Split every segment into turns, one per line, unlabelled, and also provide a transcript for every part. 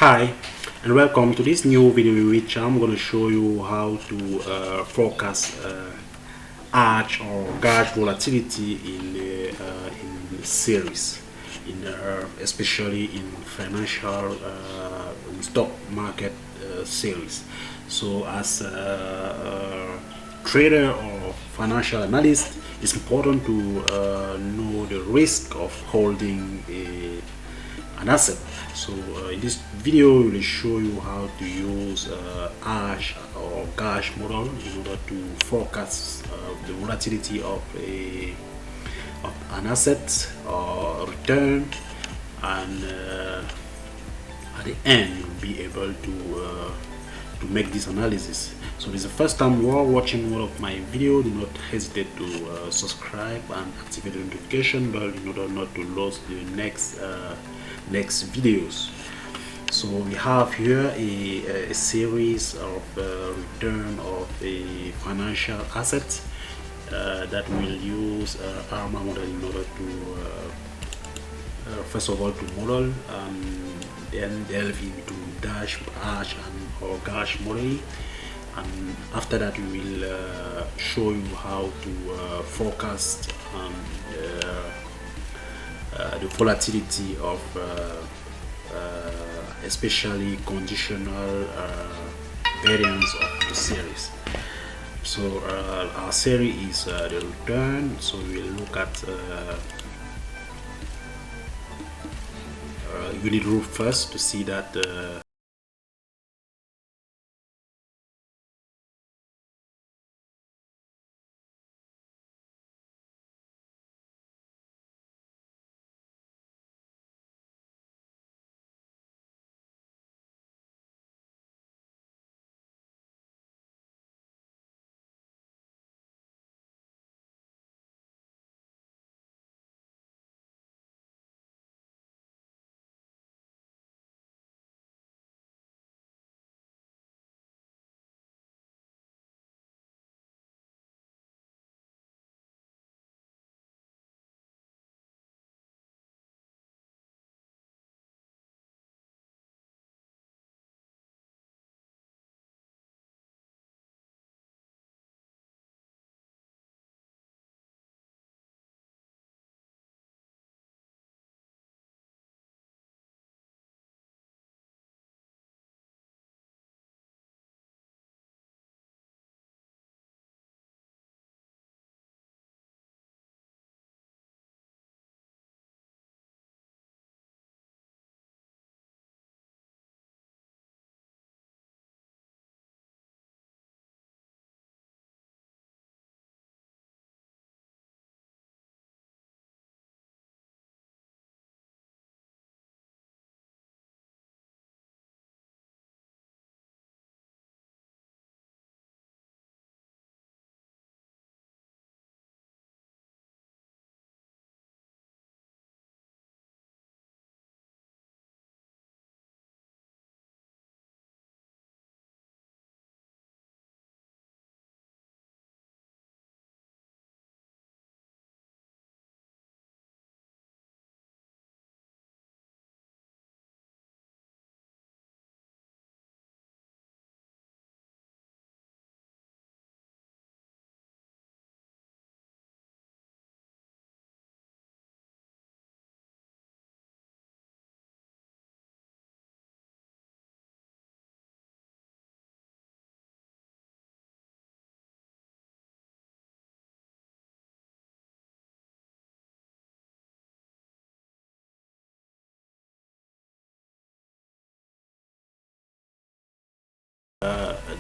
Hi and welcome to this new video in which I'm going to show you how to forecast arch or gauge volatility in the series, especially in financial stock market series. So as a trader or financial analyst, it's important to know the risk of holding an asset. So in this video, we will show you how to use arch or gauge model in order to forecast the volatility of an asset or return, and at the end you'll be able to make this analysis. So if it's the first time you are watching one of my videos, do not hesitate to subscribe and activate the notification bell in order not to lose the next videos. So we have here a series of return of a financial asset that will use ARMA model in order to first of all to model and then delve into dash, arch and or gauge modeling, and after that we will show you how to forecast the volatility of especially conditional variance of the series. So our series is the return, so we'll look at unit rule first to see that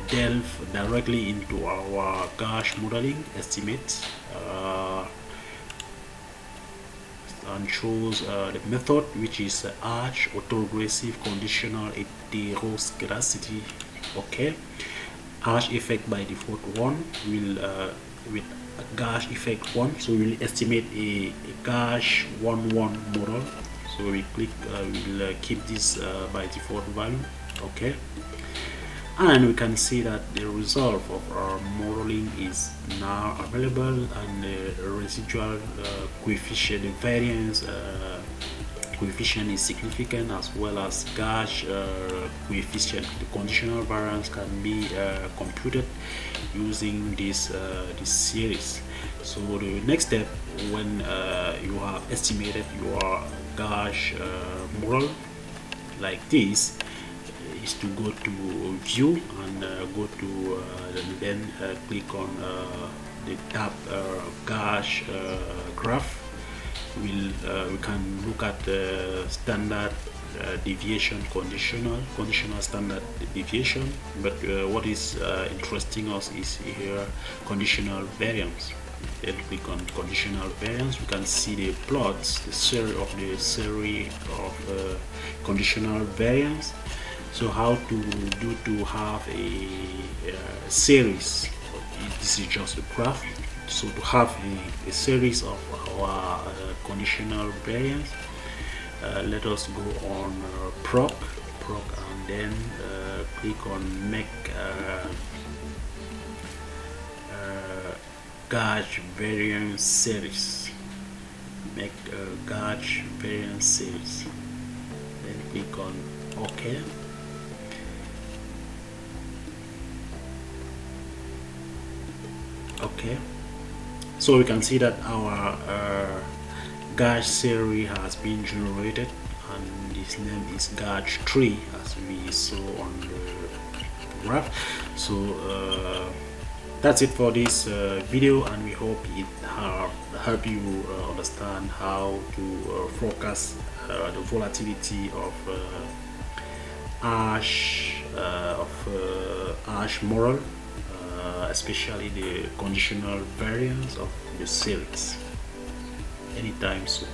delve directly into our gauge modeling estimate and shows the method, which is arch autoregressive conditional heteroscedasticity. Okay, arch effect by default 1 will with gauge effect 1, so we will estimate a gauge 1 model. So we click we'll keep this by default value. Okay, and we can see that the result of our modeling is now available, and the residual coefficient, the variance coefficient is significant, as well as gauge coefficient. The conditional variance can be computed using this series. So the next step, when you have estimated your gauge model like this, is to go to view and go to then click on the tab gauge graph. We can look at the standard deviation, conditional standard deviation, but what is interesting us is here conditional variance. Then click on conditional variance. We can see the plots, the sery of conditional variance. So how to do to have a series? This is just a graph. So to have a series of our conditional variance, let us go on proc, and then click on make gauge variance series. Make gauge variance series. Then click on OK. Okay, so we can see that our gauge series has been generated, and this name is gauge 3 as we saw on the graph. So that's it for this video, and we hope it help you understand how to forecast the volatility of ash model, especially the conditional variance of the series. Anytime soon.